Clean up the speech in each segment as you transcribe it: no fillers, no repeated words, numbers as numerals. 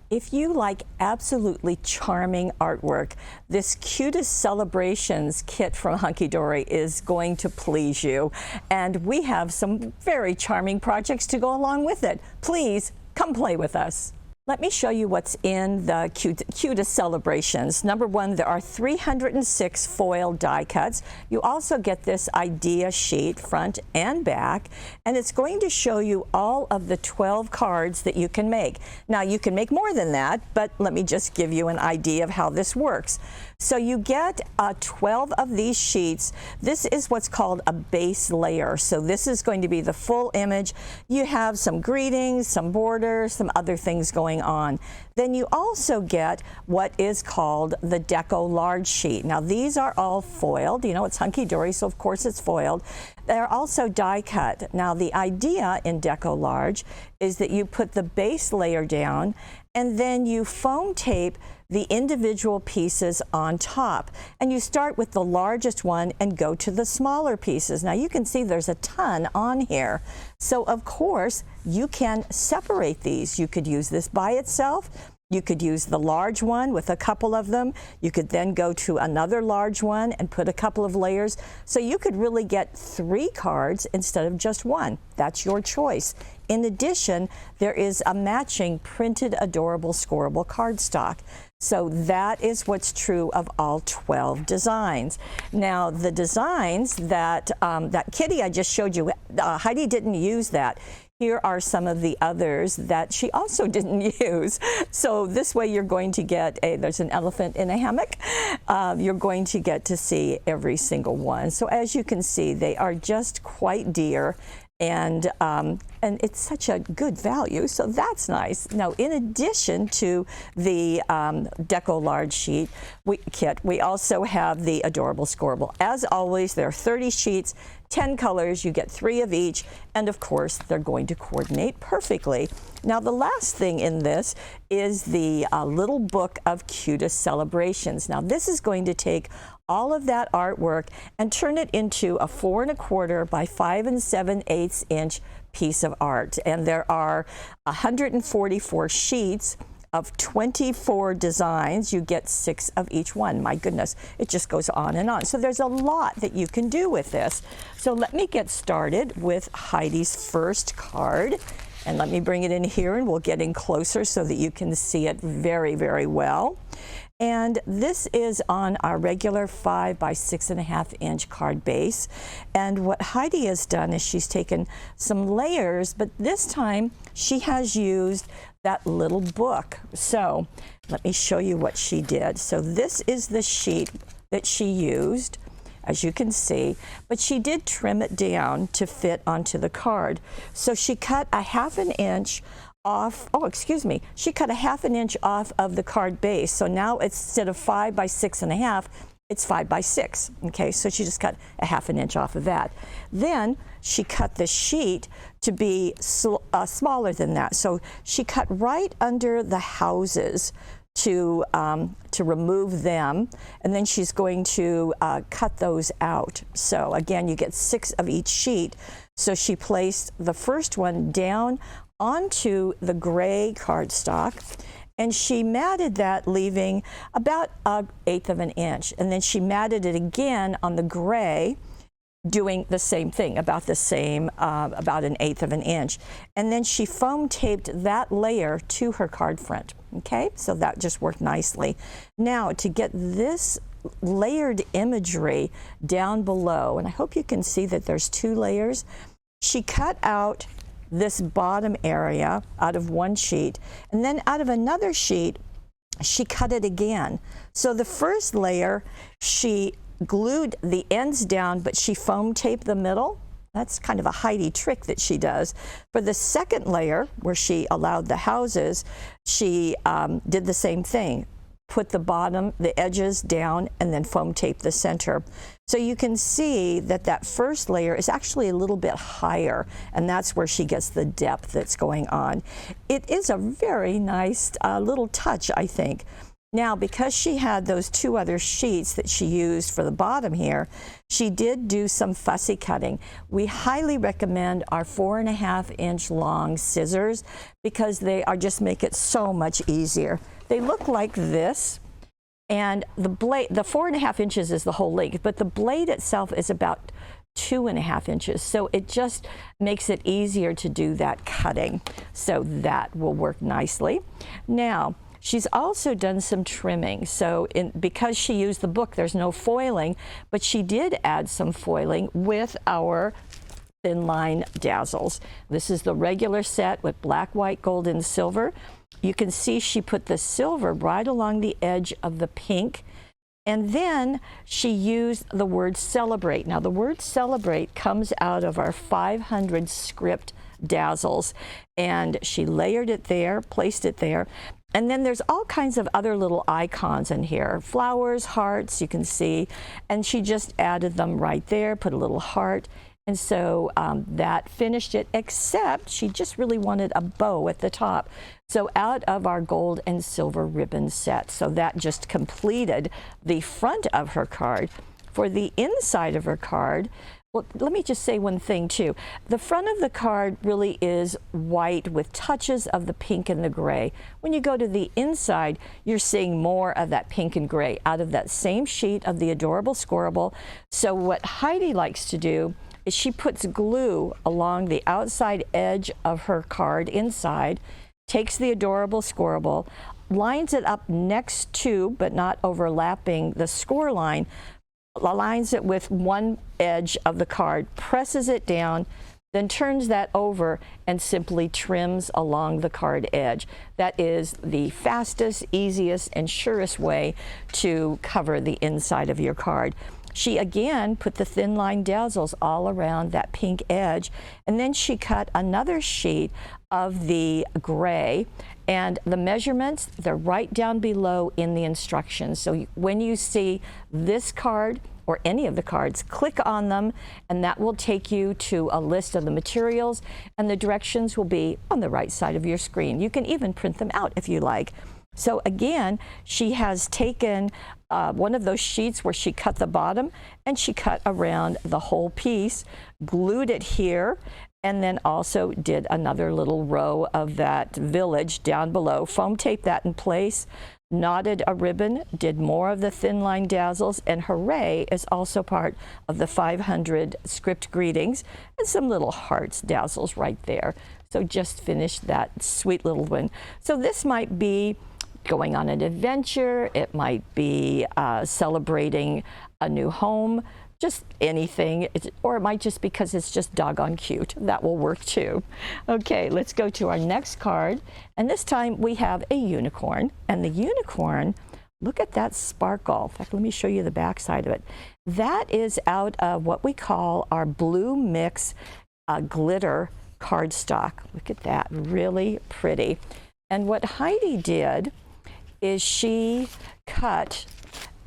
If you like absolutely charming artwork, this Cutest Celebrations kit from Hunkydory is going to please you. And we have some very charming projects to go along with it. Please come play with us. Let me show you what's in the Cutest Celebrations. Number one, there are 306 foil die cuts. You also get this idea sheet, front and back, and it's going to show you all of the 12 cards that you can make. Now, you can make more than that, but let me just give you an idea of how this works. So you get 12 of these sheets. This is what's called a base layer. So this is going to be the full image. You have some greetings, some borders, some other things going on. Then you also get what is called the Deco Large sheet. Now these are all foiled. You know, it's Hunkydory, so of course it's foiled. They're also die cut. Now the idea in Deco Large is that you put the base layer down and then you foam tape the individual pieces on top. And you start with the largest one and go to the smaller pieces. Now you can see there's a ton on here. So of course you can separate these. You could use this by itself. You could use the large one with a couple of them. You could then go to another large one and put a couple of layers. So you could really get 3 cards instead of just 1. That's your choice. In addition, there is a matching printed adorable scoreable cardstock. So that is what's true of all 12 designs. Now the designs that, that kitty I just showed you, Heidi didn't use that. Here are some of the others that she also didn't use. So this way you're going to get there's an elephant in a hammock. You're going to get to see every single one. So as you can see, they are just quite dear. And it's such a good value, so that's nice. Now, in addition to the Deco Large sheet kit, we also have the adorable scoreable. As always, there are 30 sheets, 10 colors, you get 3 of each, and of course, they're going to coordinate perfectly. Now, the last thing in this is the little book of Cutest Celebrations. Now, this is going to take all of that artwork and turn it into a 4 1/4 by 5 7/8 inch piece of art. And there are 144 sheets of 24 designs. You get 6 of each one. My goodness, it just goes on and on. So there's a lot that you can do with this. So let me get started with Heidi's first card. And let me bring it in here and we'll get in closer so that you can see it very, very well. And this is on our regular 5 by 6.5 inch card base. And what Heidi has done is she's taken some layers, but this time she has used that little book. So let me show you what she did. So this is the sheet that she used, as you can see, but she did trim it down to fit onto the card. So she cut a 1/2 inch off, she cut a 1/2 inch off of the card base. So now instead of 5 by 6.5, it's 5 by 6. Okay, so she just cut a 1/2 inch off of that. Then she cut the sheet to be smaller than that. So she cut right under the houses to remove them, and then she's going to cut those out. So again, you get 6 of each sheet. So she placed the first one down onto the gray cardstock, and she matted that, leaving about 1/8 of an inch. And then she matted it again on the gray, doing the same thing, about the same, about 1/8 of an inch. And then she foam taped that layer to her card front. Okay, so that just worked nicely. Now, to get this layered imagery down below, and I hope you can see that there's 2 layers, she cut out this bottom area out of one sheet, and then out of another sheet she cut it again. So the first layer she glued the ends down, but she foam taped the middle. That's kind of a Heidi trick that she does. For the second layer, where she allowed the houses, she did the same thing. Put the bottom, the edges down, and then foam tape the center. So you can see that that first layer is actually a little bit higher, and that's where she gets the depth that's going on. It is a very nice little touch, I think. Now, because she had those 2 other sheets that she used for the bottom here, she did do some fussy cutting. We highly recommend our 4.5-inch long scissors because they are just make it so much easier. They look like this, and the blade, the 4.5 inches is the whole length, but the blade itself is about 2.5 inches. So it just makes it easier to do that cutting. So that will work nicely. Now, she's also done some trimming. So because she used the book, there's no foiling, but she did add some foiling with our thin line dazzles. This is the regular set with black, white, gold, and silver. You can see she put the silver right along the edge of the pink. And then she used the word celebrate. Now the word celebrate comes out of our 500 script dazzles, and she layered it there, placed it there. And then there's all kinds of other little icons in here, flowers, hearts, you can see, and she just added them right there, put a little heart. And so that finished it, except she just really wanted a bow at the top. So out of our gold and silver ribbon set. So that just completed the front of her card. For the inside of her card, well, let me just say one thing too. The front of the card really is white with touches of the pink and the gray. When you go to the inside, you're seeing more of that pink and gray out of that same sheet of the Adorable Scoreable. So what Heidi likes to do is she puts glue along the outside edge of her card inside, takes the Adorable Scoreable, lines it up next to, but not overlapping the score line, aligns it with one edge of the card, presses it down, then turns that over and simply trims along the card edge. That is the fastest, easiest, and surest way to cover the inside of your card. She again put the thin line dazzles all around that pink edge, and then she cut another sheet of the gray, and the measurements, they're right down below in the instructions. So when you see this card or any of the cards, click on them, and that will take you to a list of the materials, and the directions will be on the right side of your screen. You can even print them out if you like. So again, she has taken one of those sheets where she cut the bottom, and she cut around the whole piece, glued it here, and then also did another little row of that village down below, foam taped that in place, knotted a ribbon, did more of the thin line dazzles, and hooray is also part of the 500 script greetings, and some little hearts dazzles right there. So just finished that sweet little one. So this might be going on an adventure, it might be celebrating a new home, just anything, or it might just because it's just doggone cute. That will work too. Okay, let's go to our next card, and this time we have a unicorn, and the unicorn, look at that sparkle. In fact, let me show you the back side of it. That is out of what we call our Blue Mix glitter cardstock. Look at that, really pretty. And what Heidi did is she cut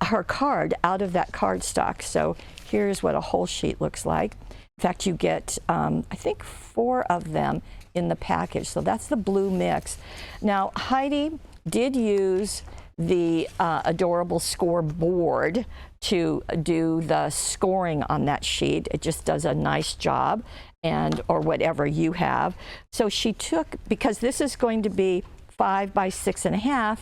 her card out of that cardstock. So here's what a whole sheet looks like. In fact, you get, I think, 4 of them in the package. So that's the Blue Mix. Now, Heidi did use the Adorable Scoreboard to do the scoring on that sheet. It just does a nice job, and or whatever you have. So she took, because this is going to be 5 by 6.5,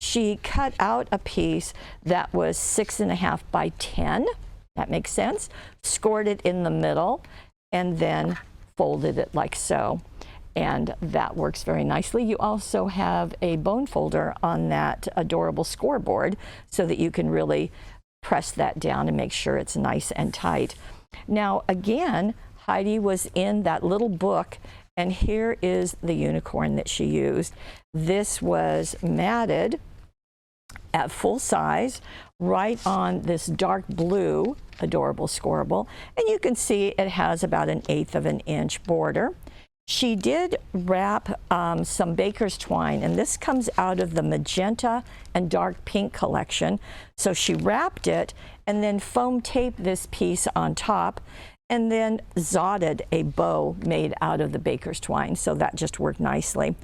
she cut out a piece that was 6.5 by 10. That makes sense. Scored it in the middle and then folded it like so. And that works very nicely. You also have a bone folder on that Adorable Scoreboard so that you can really press that down and make sure it's nice and tight. Now, again, Heidi was in that little book, and here is the unicorn that she used. This was matted at full size right on this dark blue Adorable Scoreable, and you can see it has about 1/8 of an inch border. She did wrap some baker's twine, and this comes out of the magenta and dark pink collection. So she wrapped it and then foam taped this piece on top, and then zodded a bow made out of the baker's twine. So that just worked nicely.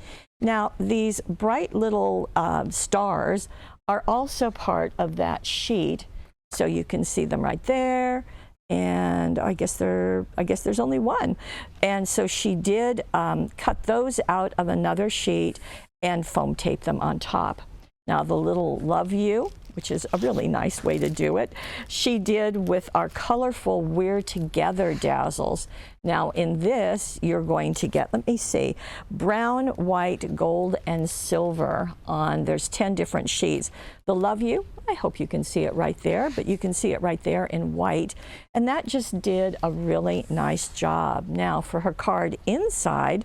Now, these bright little stars are also part of that sheet. So you can see them right there. And I guess there's only one. And so she did cut those out of another sheet and foam tape them on top. Now the little love you, which is a really nice way to do it, she did with our colorful We're Together dazzles. Now in this, you're going to get, let me see, brown, white, gold, and silver on, there's 10 different sheets. The love you, I hope you can see it right there, but you can see it right there in white. And that just did a really nice job. Now for her card inside,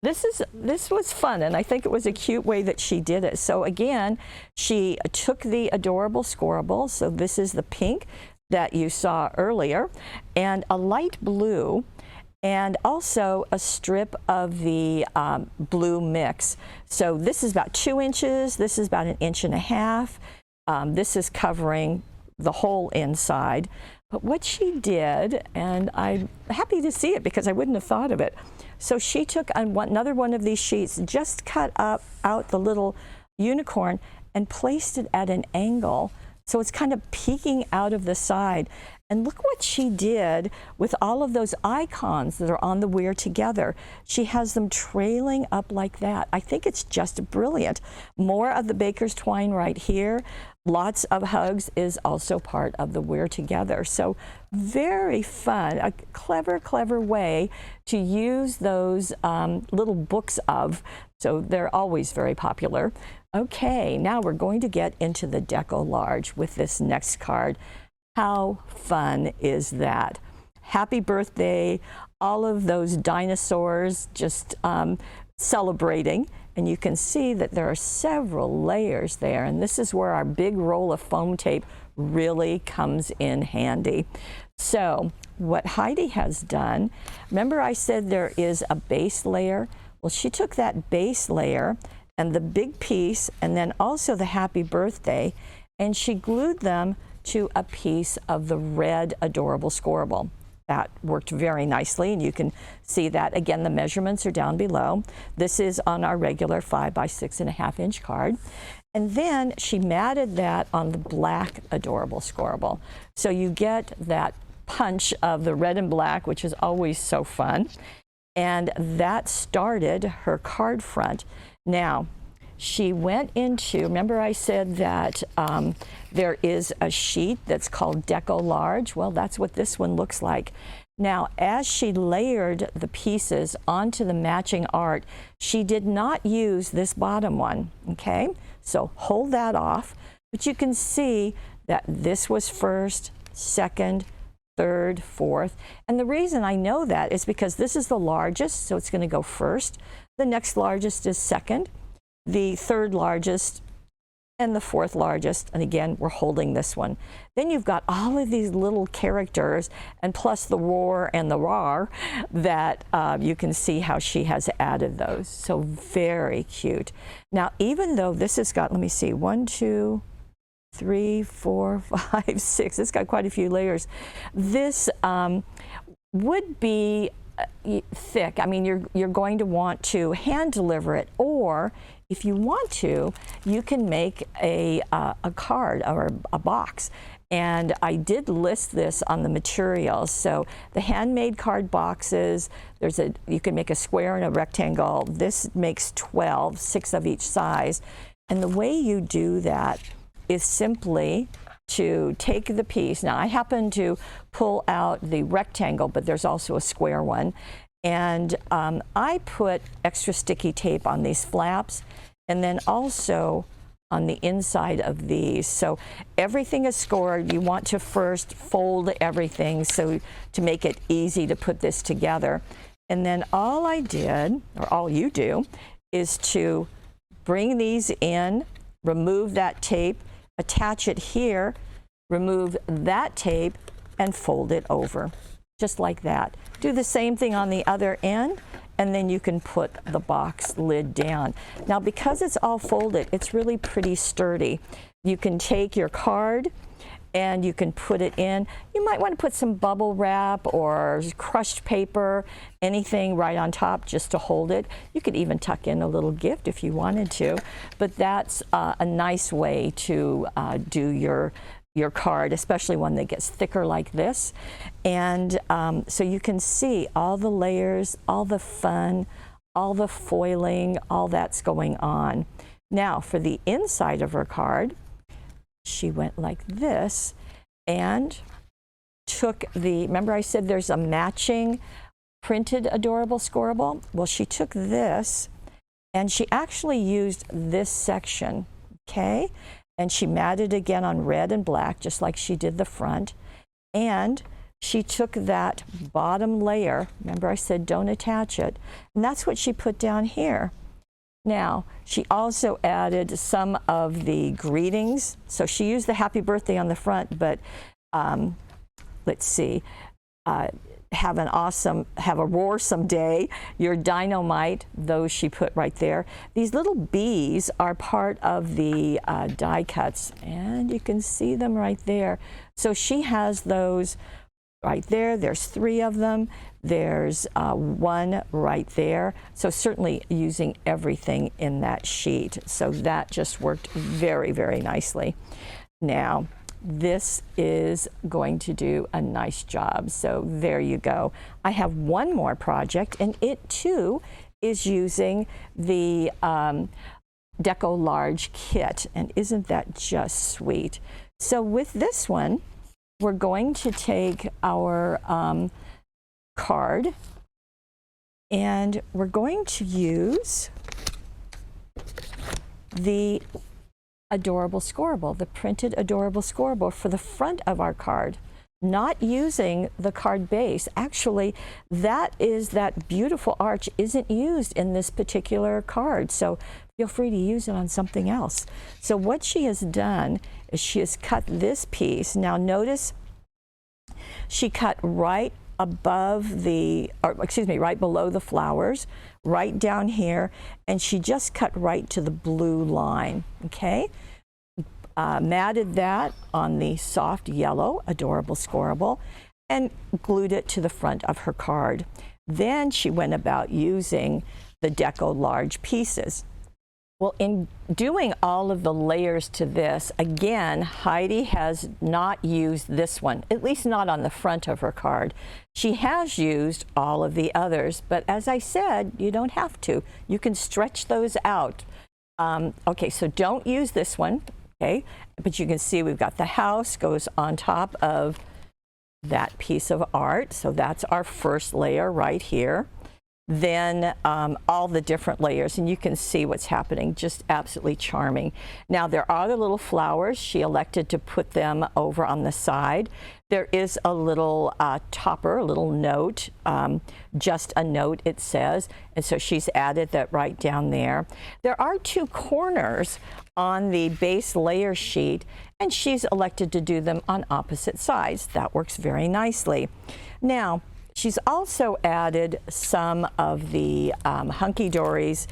this was fun, and I think it was a cute way that she did it. So again, she took the adorable scoreable, so this is the pink that you saw earlier, and a light blue, and also a strip of the blue mix. So this is about 2 inches, this is about 1.5 inches. This is covering the whole inside. But what she did, and I'm happy to see it because I wouldn't have thought of it. So she took another one of these sheets, just cut out the little unicorn and placed it at an angle. So it's kind of peeking out of the side. And look what she did with all of those icons that are on the We're Together. She has them trailing up like that. I think it's just brilliant. More of the baker's twine right here. Lots of hugs is also part of the We're Together. So very fun, a clever, clever way to use those little books of, so they're always very popular. Okay, now we're going to get into the Deco Large with this next card. How fun is that? Happy birthday, all of those dinosaurs just celebrating. And you can see that there are several layers there. And this is where our big roll of foam tape really comes in handy. So what Heidi has done, remember I said there is a base layer? Well, she took that base layer and the big piece and then also the happy birthday, and she glued them to a piece of the red adorable scoreable. That worked very nicely, and you can see that. Again, the measurements are down below. This is on our regular 5 by 6.5 inch card. And then she matted that on the black adorable scoreable. So you get that punch of the red and black, which is always so fun. And that started her card front. Now, she went into, remember I said that there is a sheet that's called Deco Large? Well, that's what this one looks like. Now, as she layered the pieces onto the matching art, she did not use this bottom one, okay? So hold that off, but you can see that this was first, second, third, fourth. And the reason I know that is because this is the largest, so it's going to go first. The next largest is second. The third largest and the fourth largest, and again we're holding this one. Then you've got all of these little characters, and plus the roar and the rar, that you can see how she has added those. So very cute. Now even though this has got, let me see, 1, 2, 3, 4, 5, 6, it's got quite a few layers. This would be thick. I mean, you're going to want to hand deliver it, or if you want to, you can make a card or a box. And I did list this on the materials. So the handmade card boxes, you can make a square and a rectangle. This makes 12, 6 of each size. And the way you do that is simply to take the piece. Now I happen to pull out the rectangle, but there's also a square one. And I put extra sticky tape on these flaps and then also on the inside of these. So everything is scored. You want to first fold everything so to make it easy to put this together. And then all I did, or all you do, is to bring these in, remove that tape, attach it here, remove that tape, and fold it over, just like that. Do the same thing on the other end, and then you can put the box lid down. Now, because it's all folded, it's really pretty sturdy. You can take your card and you can put it in. You might want to put some bubble wrap or crushed paper, anything right on top just to hold it. You could even tuck in a little gift if you wanted to, but that's a nice way to do your card, especially one that gets thicker like this. And so you can see all the layers, all the fun, all the foiling, all that's going on. Now for the inside of her card, she went like this and took remember I said there's a matching printed adorable scoreable? Well, she took this and she actually used this section, okay? And she matted again on red and black, just like she did the front. And she took that bottom layer, remember I said don't attach it, and that's what she put down here. Now, she also added some of the greetings. So she used the happy birthday on the front, but let's see, have a roarsome day, your dynamite, those she put right there. These little bees are part of the die cuts, and you can see them right there. So she has those right there. There's 3 of them. There's 1 right there. So certainly using everything in that sheet. So that just worked very, very nicely. Now, this is going to do a nice job. So there you go. I have one more project, and it too is using the Deco Large kit. And isn't that just sweet? So with this one, we're going to take our card and we're going to use the adorable scoreable, the printed adorable scoreable for the front of our card, not using the card base. Actually, that beautiful arch isn't used in this particular card, so feel free to use it on something else. So what she has done is she has cut this piece. Now notice she cut right above right below the flowers, right down here, and she just cut right to the blue line, okay? Matted that on the soft yellow adorable scoreable and glued it to the front of her card. Then she went about using the Deco Large pieces. Well, in doing all of the layers to this, again, Heidi has not used this one, at least not on the front of her card. She has used all of the others, but as I said, you don't have to. You can stretch those out. Okay, so don't use this one, okay? But you can see we've got the house goes on top of that piece of art. So that's our first layer right here. Then all the different layers, and you can see what's happening, just absolutely charming. Now there are the little flowers. She elected to put them over on the side. There is a little topper, a little note, just a note it says, and so she's added that right down there. There are 2 corners on the base layer sheet, and she's elected to do them on opposite sides. That works very nicely. Now, she's also added some of the Hunkydory's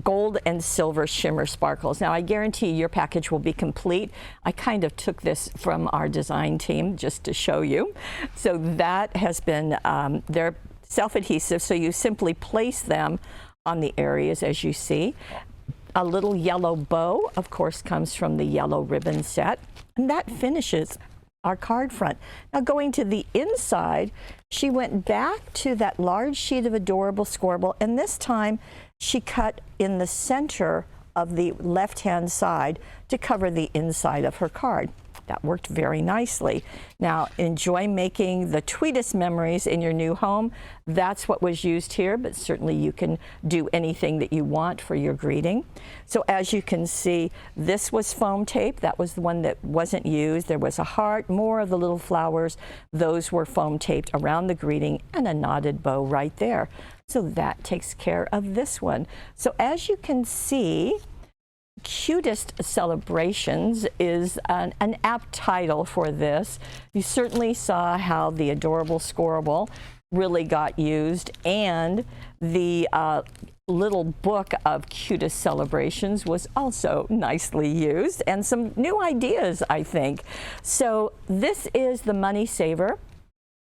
gold and silver shimmer sparkles. Now, I guarantee your package will be complete. I kind of took this from our design team just to show you. So that has been, they're self-adhesive, so you simply place them on the areas as you see. A little yellow bow, of course, comes from the yellow ribbon set, and that finishes our card front. Now going to the inside, she went back to that large sheet of adorable scoreable, and this time she cut in the center of the left-hand side to cover the inside of her card. That worked very nicely. Now enjoy making the Cutest memories in your new home. That's what was used here, but certainly you can do anything that you want for your greeting. So as you can see, this was foam tape. That was the one that wasn't used. There was a heart, more of the little flowers. Those were foam taped around the greeting, and a knotted bow right there. So that takes care of this one. So as you can see, Cutest Celebrations is an apt title for this. You certainly saw how the adorable scoreable really got used, and The little book of Cutest celebrations was also nicely used, and some new ideas, I think. So this is the Money Saver.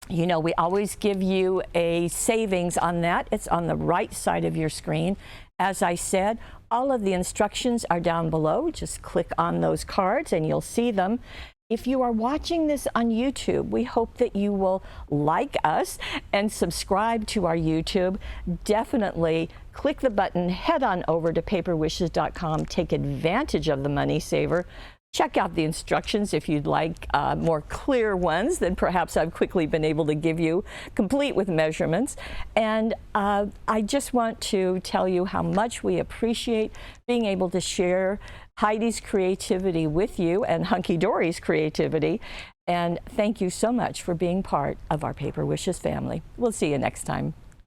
You know, we always give you a savings on that. It's on the right side of your screen. As I said, all of the instructions are down below. Just click on those cards and you'll see them. If you are watching this on YouTube, we hope that you will like us and subscribe to our YouTube. Definitely click the button, head on over to paperwishes.com, take advantage of the Money Saver. Check out the instructions if you'd like more clear ones than perhaps I've quickly been able to give you, complete with measurements. And I just want to tell you how much we appreciate being able to share Heidi's creativity with you and Hunkydory's creativity. And thank you so much for being part of our Paper Wishes family. We'll see you next time.